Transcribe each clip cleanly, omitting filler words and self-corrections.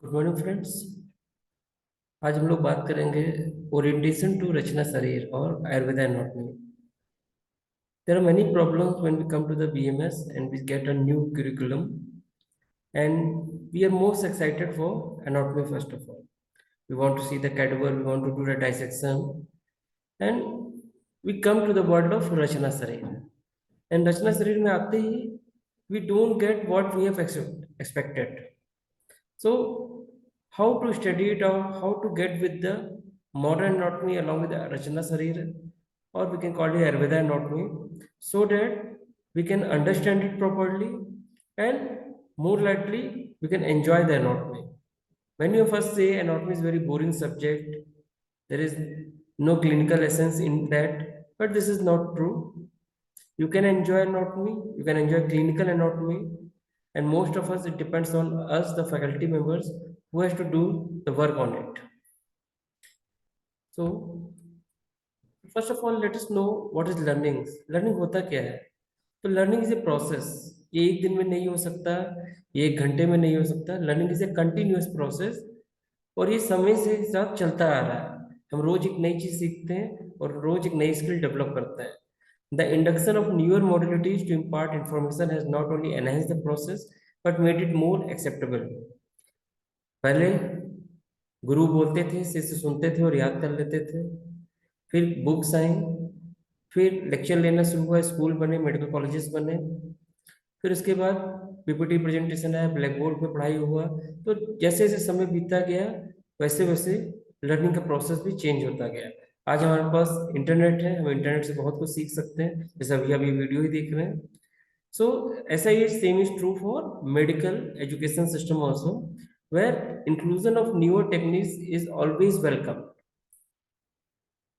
Good morning friends. आज हम लोग बात करेंगे ओरिएंटेशन टू रचना शरीर और Ayurveda anatomy. There are many problems when we come to the BMS and we get a new curriculum, and we are most excited for anatomy first of all. We want to see the cadaver, we want to do the dissection, and we come to the world of Rachana Sharir. And Rachana Sharir में आते ही we don't get what we have expected. So, how to study it out, how to get with the modern anatomy along with the Rachana Sarira, or we can call it Ayurveda anatomy, so that we can understand it properly and more likely we can enjoy the anatomy. Many of us say anatomy is very boring subject, there is no clinical essence in that, but this is not true. You can enjoy anatomy, you can enjoy clinical anatomy, and most of us, it depends on us, the faculty members, who has to do the work on it. So, first of all, let us know what is learning. Learning होता क्या है? तो learning is a process. ये एक दिन में नहीं हो सकता, ये एक घंटे में नहीं हो सकता. Learning is a continuous process, और ये समय से साथ चलता आ रहा है. हम रोज एक नई चीज सीखते हैं और रोज एक नई स्किल डेवलप करते हैं. The induction of newer modalities to impart information has not only enhanced the process but made it more acceptable. पहले गुरु बोलते थे, शिष्य सुनते थे और याद कर लेते थे. फिर बुक्स आई, फिर लेक्चर लेना शुरू हुआ, स्कूल बने, मेडिकल कॉलेजेस बने. फिर उसके बाद पीपीटी प्रेजेंटेशन आया, ब्लैक बोर्ड पे पढ़ाई हुआ. तो जैसे जैसे समय बीतता गया वैसे वैसे लर्निंग का प्रोसेस भी चेंज होता गया. आज हमारे पास इंटरनेट है, हम इंटरनेट से बहुत कुछ सीख सकते हैं, जैसे अभी अभी वीडियो ही देख रहे हैं. सो ऐसा ही same is true for medical education system also, where inclusion of newer techniques is always welcome.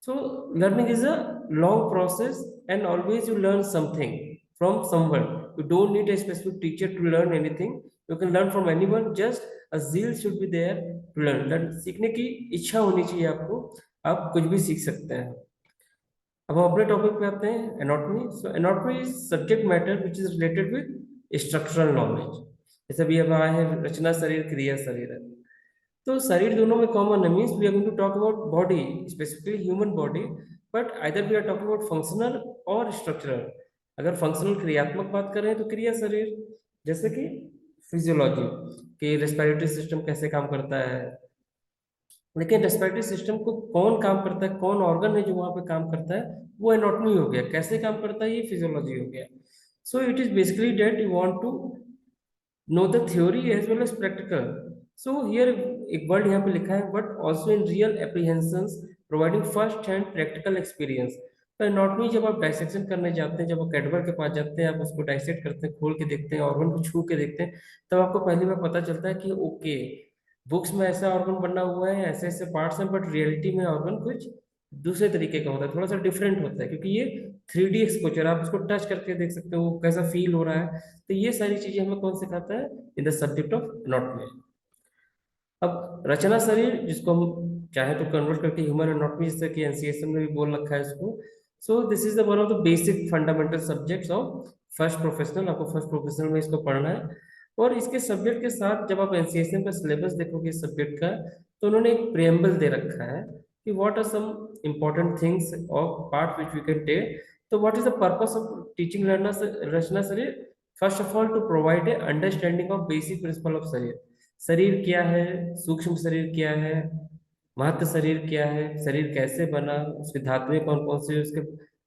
So learning is a long process, and always you learn something from someone. You don't need a specific teacher to learn anything. You can learn from anyone. Just a zeal should be there to learn. सीखने की इच्छा होनी चाहिए आपको, आप कुछ भी सीख सकते हैं. अब हम अपने टॉपिक पे आते हैं, anatomy. So anatomy is subject matter which is related with structural knowledge. जैसे भी अब आए हैं रचना शरीर, क्रिया शरीर है. तो शरीर दोनों में कॉमन है, means we are going to talk about body, specifically human body, but either we are talking about functional और स्ट्रक्चरल. अगर फंक्शनल क्रियात्मक बात करें तो क्रिया शरीर, जैसे कि फिजियोलॉजी कि रेस्पिरेटरी सिस्टम कैसे काम करता है. लेकिन रेस्पिरेटरी सिस्टम को कौन काम करता है, कौन ऑर्गन है जो वहां पे काम करता है, वो एनाटॉमी हो गया. कैसे काम करता है, ये फिजियोलॉजी हो गया. So it is basically that you want to know the theory as well as practical. So here एक वर्ड यहाँ पे लिखा है, but also in real apprehensions providing first hand practical experience. तो एनाटॉमी जब आप डाइसेक्शन करने जाते हैं, जब आप कैडवर के पास जाते हैं, आप उसको डाइसेक्ट करते हैं, खोल के देखते हैं, ऑर्गन को छू के देखते हैं, तब आपको पहली बार पता चलता है कि ओके, बुक्स में ऐसा ऑर्गन बना हुआ है, ऐसे ऐसे पार्ट्स हैं, बट रियलिटी में ऑर्गन कुछ दूसरे तरीके का होता है, थोड़ा सा डिफरेंट होता है, क्योंकि ये 3D एक्सपोजर, आप उसको टच करके देख सकते हो, वो कैसा फील हो रहा है. तो ये सारी चीजें हमें कौन सिखाता है, in the subject of anatomy. अब रचना शरीर, जिसको हम चाहे तो कन्वर्ट करके ह्यूमन एनाटॉमी, जैसे कि एनसीएसएम में भी बोल रखा है इसको. So this is the one of the basic fundamental subjects of first professional. आपको फर्स्ट प्रोफेशनल में इसको पढ़ना है. और इसके सब्जेक्ट के साथ जब आप एनसीएसएम का सिलेबस देखोगे इस सब्जेक्ट का, तो उन्होंने एक प्रियम्बल दे रखा है कि what are some important things of part which we can take. तो what is the purpose of teaching rachana sharir? First of all, to provide a understanding of basic principle of sharir. शरीर क्या है, सूक्ष्म शरीर क्या है, महत्व शरीर क्या है, शरीर कैसे बना, उसकी धातुएं कौन कौन सी, उसके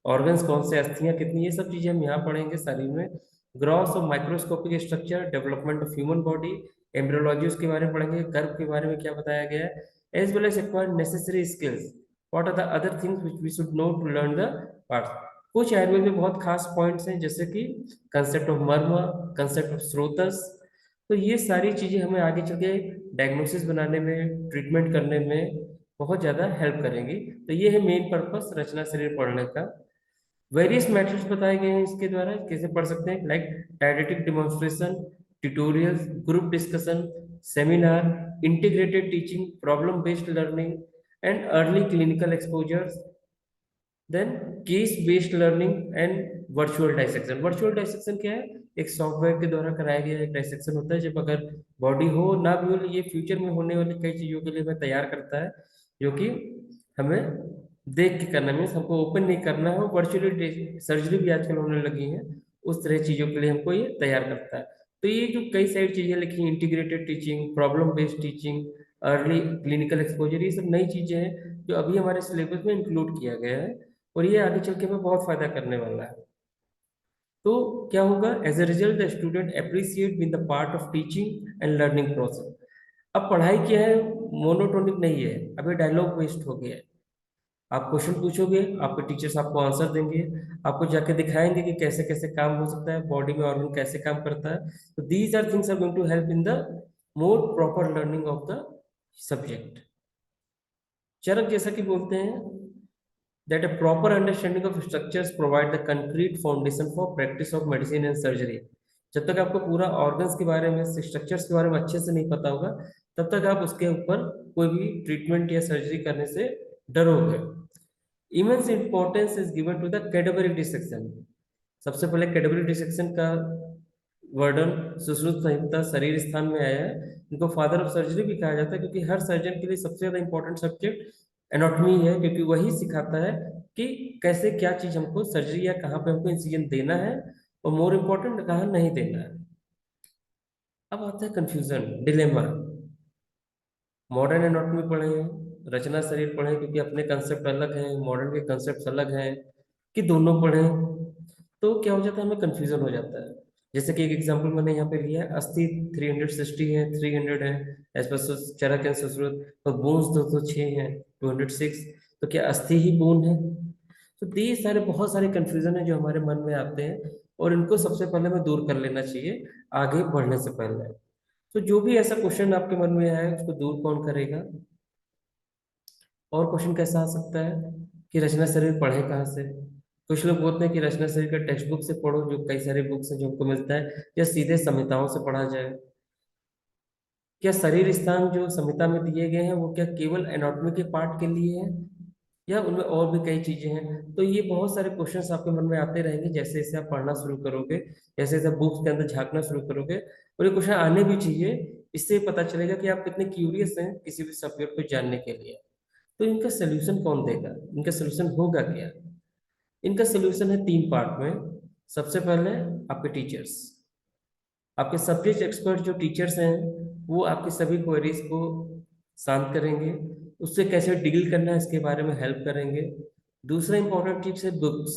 ऑर्गन्स कौन से, अस्थियां कितनी, ये सब चीजें हम यहाँ पढ़ेंगे शरीर में. ग्रॉस और microscopic structure, development of human body, embryology उसके बारे में पढ़ेंगे, गर्भ के बारे में क्या बताया गया है, as well as acquire necessary skills. What are the other things which we should know to learn the parts. कुछ आयुर्वेद में बहुत खास पॉइंट्स हैं, जैसे कि concept of marma, concept of srotas. तो ये सारी चीजें हमें आगे चल के डायग्नोसिस बनाने में, ट्रीटमेंट करने में बहुत ज्यादा हेल्प करेंगी. तो ये है मेन पर्पस रचना शरीर पढ़ने का. वेरियस मेथड्स बताए गए हैं इसके द्वारा, कैसे पढ़ सकते हैं, like didactic demonstration, tutorials, group discussion, seminar, integrated teaching, problem based learning and early clinical exposures, then case based learning and virtual dissection. Virtual dissection क्या है? एक सॉफ्टवेयर के द्वारा कराया गया एक डायसेक्शन होता है, जब अगर बॉडी हो ना भी हो, ये फ्यूचर में होने वाली कई चीजों के लिए हमें तैयार करता है, जो कि हमें देख के करना, मीन्स हमको ओपन नहीं करना है। वर्चुअली सर्जरी भी आजकल होने लगी है, उस तरह चीजों के लिए हमको ये तैयार करता है। तो ये जो कई सारी चीजें लिखी, integrated teaching, problem based teaching, early clinical exposure, ये सब नई चीजें हैं जो अभी हमारे सिलेबस में इंक्लूड किया गया है, और ये आगे चल के हमें बहुत फायदा करने वाला है। तो क्या होगा, as a result the student appreciate with the part of teaching and learning process. अब पढ़ाई क्या है, मोनोटोनिक नहीं है, अब ये डायलॉग बेस्ड हो गया है। आप क्वेश्चन पूछोगे, आपके टीचर्स आपको आंसर देंगे, आपको जाके दिखाएंगे कि कैसे कैसे काम हो सकता है, बॉडी में ऑर्गन कैसे काम करता है। तो these are things are going to help in the more proper learning of the subject. Charak जैसा कि बोलते हैं that a proper understanding of structures provide the concrete foundation for practice of medicine and surgery। जब तक आपको पूरा organs के बारे में, स्ट्रक्चर्स के बारे में अच्छे से नहीं पता होगा, तब तक आप उसके ऊपर कोई भी ट्रीटमेंट या सर्जरी करने से डरोगे। Immense importance is given to the category dissection. सबसे पहले कैटेगरी डिसेक्शन का वर्णन सुश्रुत संहिता शरीर स्थान में आया है। इनको फादर ऑफ सर्जरी भी कहा जाता है, क्योंकि हर सर्जन के लिए सबसे ज्यादा इंपॉर्टेंट सब्जेक्ट एनाटॉमी है, क्योंकि वही सिखाता है कि कैसे क्या चीज हमको सर्जरी या कहाँ पे हमको इंसिजन देना है, और मोर इम्पोर्टेंट कहाँ नहीं देना है। अब आता है कंफ्यूजन, डिलेमा। मॉडर्न एनाटॉमी पढ़े हैं, रचना शरीर पढ़े, क्योंकि अपने कंसेप्ट अलग हैं, मॉडर्न के कंसेप्ट अलग हैं, कि दोनों पढ़े, तो क्या हो जाता है, हमें कंफ्यूजन हो जाता है। जैसे कि एक एग्जांपल मैंने यहाँ पे लिया है, अस्थि 360 है, 300 है as per Charak and Sushruta, और बोन्स 206 है, 206। तो क्या अस्थि ही बोन है? तो ये सारे बहुत सारे कंफ्यूजन है जो हमारे मन में आते हैं, और इनको सबसे पहले हमें दूर कर लेना चाहिए आगे बढ़ने से पहले। तो जो भी ऐसा क्वेश्चन आपके मन में आए, उसको दूर कौन करेगा? और क्वेश्चन कैसा आ सकता है कि रचना शरीर पढ़े कहाँ से? कुछ लोग बोलते हैं कि रचना शरीर का टेक्स्ट बुक से पढ़ो, जो कई सारे बुक्स हैं जो हमको मिलता है, या सीधे संहिताओं से पढ़ा जाए। क्या शरीर स्थान जो संहिता में दिए गए हैं वो क्या केवल एनाटॉमी के पार्ट के लिए है, या उनमें और भी कई चीजें हैं? तो ये बहुत सारे क्वेश्चंस आपके मन में आते रहेंगे जैसे जैसे आप पढ़ना शुरू करोगे, जैसे जैसे बुक्स के अंदर झांकना शुरू करोगे, और ये क्वेश्चन आने भी चाहिए। इससे पता चलेगा कि आप कितने क्यूरियस हैं किसी भी सब्जेक्ट को जानने के लिए। तो इनका सोल्यूशन कौन देगा, इनका सोल्यूशन होगा क्या? इनका सोल्यूशन है 3 पार्ट में। सबसे पहले आपके टीचर्स, आपके सब्जेक्ट एक्सपर्ट जो टीचर्स हैं, वो आपकी सभी क्वेरीज को शांत करेंगे, उससे कैसे डील करना है इसके बारे में हेल्प करेंगे। दूसरा इंपॉर्टेंट चीज है बुक्स।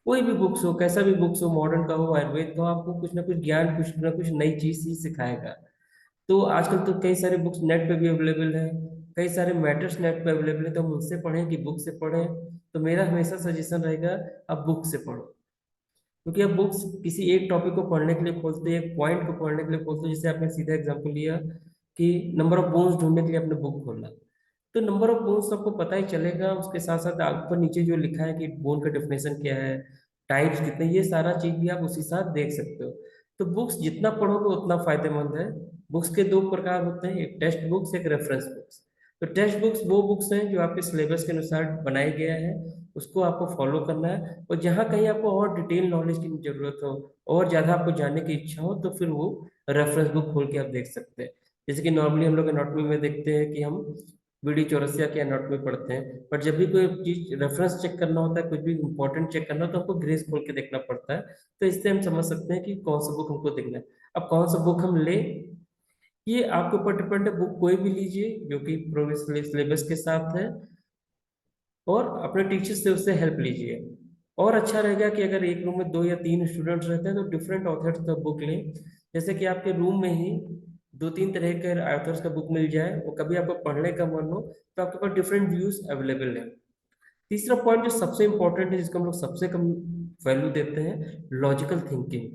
कोई भी बुक्स हो, कैसा भी बुक्स हो, मॉडर्न का हो, आयुर्वेद का हो, आपको कुछ ना कुछ ज्ञान, कुछ ना कुछ नई चीज ही सिखाएगा। तो आजकल तो कई सारे बुक्स नेट पे भी अवेलेबल है, कई सारे मैटर्स नेट पे अवेलेबल है, तो हम उनसे पढ़ें कि बुक से पढ़ें? तो मेरा हमेशा सजेशन रहेगा, आप बुक से पढ़ो। क्योंकि आप बुक्स किसी एक टॉपिक को पढ़ने के लिए खोलते हैं, एक पॉइंट को पढ़ने के लिए खोलते हो, जैसे आपने सीधा एग्जांपल लिया कि नंबर ऑफ बोन्स ढूंढने के लिए आपने बुक खोला, तो नंबर ऑफ बोन्स आपको पता ही चलेगा, उसके साथ साथ ऊपर नीचे जो लिखा है कि बोन का डेफिनेशन क्या है, टाइप्स कितने, ये सारा चीज भी आप उसी साथ देख सकते हो। तो बुक्स जितना पढ़ोगे उतना फायदेमंद है। बुक्स के 2 प्रकार होते हैं, एक टेक्स्ट बुक्स, एक रेफरेंस बुक्स। तो टेक्स्ट बुक्स वो बुक्स हैं जो आपके सिलेबस के अनुसार बनाया गया है, उसको आपको फॉलो करना है। और जहाँ कहीं आपको और डिटेल नॉलेज की जरूरत हो, और ज़्यादा आपको जानने की इच्छा हो, तो फिर वो रेफरेंस बुक खोल के आप देख सकते हैं। जैसे कि नॉर्मली हम लोग एनाटॉमी में देखते हैं कि हम बीडी चौरसिया की एनाटॉमी पढ़ते हैं, पर जब भी कोई चीज रेफरेंस चेक करना होता है, कुछ भी इंपॉर्टेंट चेक करना हो, तो हमको ग्रेस खोल के देखना पड़ता है। तो इससे हम समझ सकते हैं कि कौन सा बुक हमको देखना है। अब कौन सा बुक हम ले, ये आपके ऊपर डिपेंड है। बुक कोई भी लीजिए जो कि प्रोग्रेस सिलेबस के साथ है, और अपने टीचर से उससे हेल्प लीजिए। और अच्छा रहेगा कि अगर एक रूम में 2 या 3 स्टूडेंट्स रहते हैं तो डिफरेंट ऑथर्स का बुक लें। जैसे कि आपके रूम में ही 2-3 तरह के ऑथर्स का बुक मिल जाए, वो कभी आपको पढ़ने का मन हो तो आपके पास डिफरेंट व्यूज अवेलेबल है। तीसरा पॉइंट जो सबसे इंपॉर्टेंट है, जिसको हम लोग सबसे कम वैल्यू देते हैं, लॉजिकल थिंकिंग।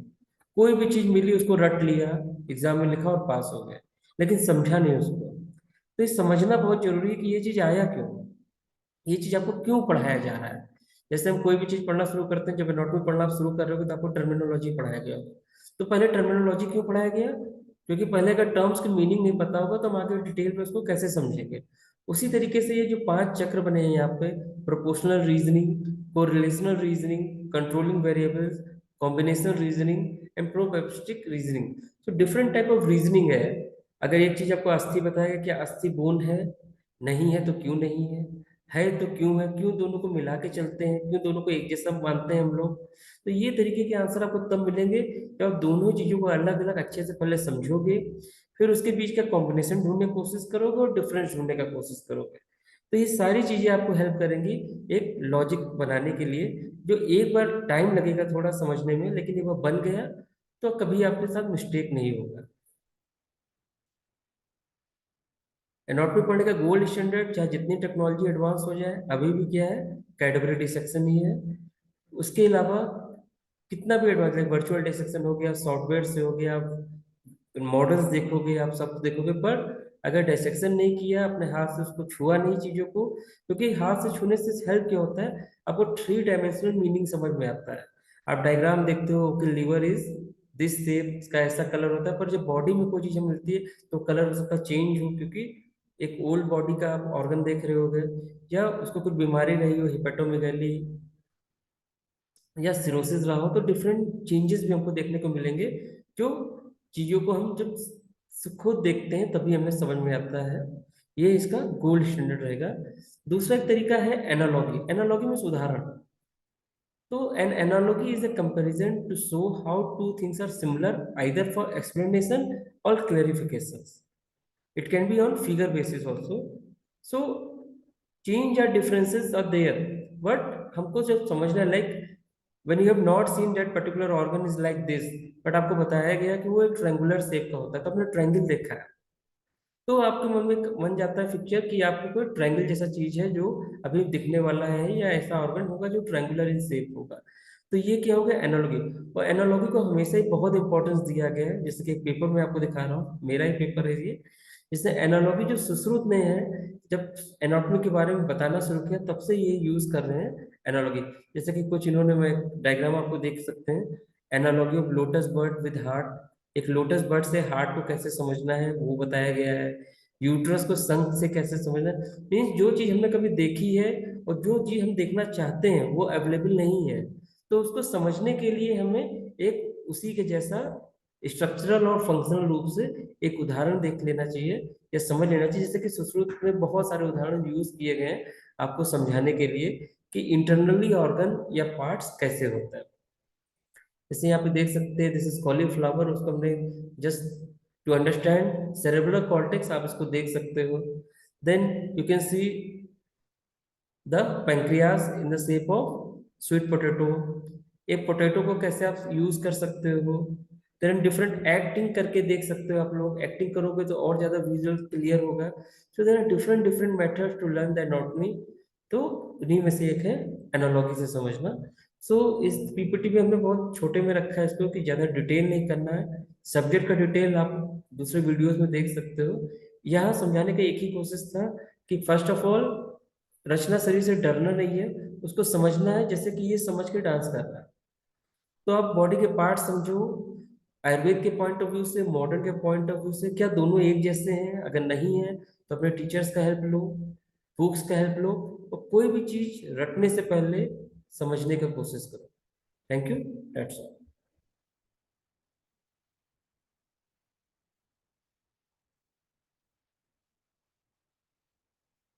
कोई भी चीज मिली उसको रट लिया, एग्जाम में लिखा और पास हो गए, लेकिन समझा नहीं उसको। तो ये समझना बहुत जरूरी है कि ये चीज आया क्यों, ये चीज आपको क्यों पढ़ाया जा रहा है। जैसे हम कोई भी चीज पढ़ना शुरू करते हैं, जब एनाटॉमी पढ़ना आप शुरू कर रहे हो तो आपको टर्मिनोलॉजी पढ़ाया गया होगा। तो पहले टर्मिनोलॉजी क्यों पढ़ाया गया? क्योंकि पहले अगर टर्म्स की मीनिंग नहीं पता होगा तो हम आगे डिटेल में उसको कैसे समझेंगे। उसी तरीके से ये जो 5 चक्र बने हैं यहाँ पे, proportional reasoning, correlational reasoning, controlling variables, combinational reasoning and probabilistic reasoning. तो डिफरेंट टाइप ऑफ रीजनिंग है। अगर एक चीज आपको अस्थि बताएगा कि अस्थि बोन है, नहीं है तो क्यों नहीं है तो क्यों है, क्यों दोनों को मिला के चलते हैं, क्यों दोनों को एक जैसा मानते हैं हम लोग। तो ये तरीके के आंसर आपको तब मिलेंगे जब आप दोनों चीजों को अलग अलग अच्छे से पहले समझोगे, फिर उसके बीच का कॉम्बिनेशन ढूंढने की कोशिश करोगे और डिफरेंस ढूंढने का कोशिश करोगे। तो ये सारी चीजें आपको हेल्प करेंगी एक लॉजिक बनाने के लिए, जो एक बार टाइम लगेगा थोड़ा समझने में, लेकिन एक बार बन गया तो कभी आपके साथ मिस्टेक नहीं होगा। एनऑटपी पढ़ने का गोल्ड स्टैंडर्ड, चाहे जितनी टेक्नोलॉजी एडवांस हो जाए, अभी भी क्या है, कैटेगरी डिसेक्शन ही है। उसके अलावा कितना भी एडवांस, लाइक वर्चुअल डिसेक्शन हो गया, सॉफ्टवेयर से हो गया, मॉडल्स देखोगे, आप सब देखोगे, पर अगर डिसेक्शन नहीं किया, अपने हाथ से उसको छुआ नहीं चीजों को, क्योंकि हाथ से छूने से हेल्प क्या होता है, आपको थ्री डायमेंशनल मीनिंग समझ में आता है। आप डायग्राम देखते हो कि लीवर इज दिस शेप का ऐसा कलर होता है, पर जब बॉडी में कोई चीज मिलती है तो कलर उसका चेंज हो, क्योंकि एक ओल्ड बॉडी का आप ऑर्गन देख रहे होगे, या उसको कुछ बीमारी रही हो, हिपेटोमेगैली या सिरोसिस रहा हो, तो डिफरेंट चेंजेस भी हमको देखने को मिलेंगे, जो चीजों को हम जब खुद देखते हैं तभी हमें समझ में आता है। ये इसका गोल्ड स्टैंडर्ड रहेगा। दूसरा एक तरीका है एनालॉगी। एनालॉगी में उदाहरण। तो an analogy is a comparison to show how two things are similar either for explanation or clarifications. It can be on figure basis also. So change or differences are there, but हमको जब समझना, like when you have not seen that particular organ is like this, but आपको बताया गया कि वो एक triangular shape का होता है, तो आपने ट्रायंगल देखा है, तो आपके मन में बन जाता है पिक्चर कि आपको कोई ट्रायंगल जैसा चीज है जो अभी दिखने वाला है, या ऐसा ऑर्गन होगा जो ट्रायंगुलर इन शेप होगा। तो ये क्या हो गया, एनालॉगी। और एनालॉगी को हमेशा ही बहुत इंपॉर्टेंस दिया गया है, जैसे कि एक पेपर में आपको दिखा रहा हूँ, मेरा ही पेपर है ये, जिसने एनालॉगी जो सुश्रुत ने है, जब एनाटॉमी के बारे में बताना शुरू किया तब से ये यूज कर रहे हैं एनालॉगी। जैसे कि कुछ इन्होंने, मैं डायग्राम आपको देख सकते हैं, analogy of lotus bird with heart. एक लोटस बर्ड से हार्ट को कैसे समझना है वो बताया गया है, यूट्रस को शंख से कैसे समझना है। मीन्स जो चीज हमने कभी देखी है और जो चीज हम देखना चाहते हैं वो अवेलेबल नहीं है, तो उसको समझने के लिए हमें एक उसी के जैसा स्ट्रक्चरल और फंक्शनल रूप से एक उदाहरण देख लेना चाहिए या समझ लेना चाहिए। जैसे कि सुश्रुत में बहुत सारे उदाहरण यूज किए गए हैं आपको समझाने के लिए कि इंटरनली ऑर्गन या पार्ट्स कैसे होता है। जैसे यहाँ पे देख सकते हैं, दिस इज कॉलीफ्लावर, उसको हमने just to understand cerebral cortex, आप इसको देख सकते हो। Then you can see the pancreas in the shape of sweet potato. एक पोटैटो को कैसे आप यूज कर सकते हो। देन डिफरेंट एक्टिंग करके देख सकते हो, आप लोग एक्टिंग करोगे तो और ज्यादा विजुअल क्लियर होगा। So there are different different methods to learn the anatomy. तो इन्हीं में से एक है एनालॉगी से समझना। सो इस पीपीटी में हमने बहुत छोटे में रखा है इसको, कि ज्यादा डिटेल नहीं करना है। सब्जेक्ट का डिटेल आप दूसरे वीडियोस में देख सकते हो। यहाँ समझाने का एक ही कोशिश था कि फर्स्ट ऑफ ऑल रचना शरीर से डरना नहीं है, उसको समझना है जैसे कि ये समझ के डांस कर रहा है। तो आप बॉडी के पार्ट समझो, आयुर्वेद के पॉइंट ऑफ व्यू से, मॉडर्न के पॉइंट ऑफ व्यू से, क्या दोनों एक जैसे हैं, अगर नहीं है तो अपने टीचर्स का हेल्प लो, बुक्स का हेल्प लो, और कोई भी चीज रटने से पहले समझने का कोशिश करो। Thank you, that's all.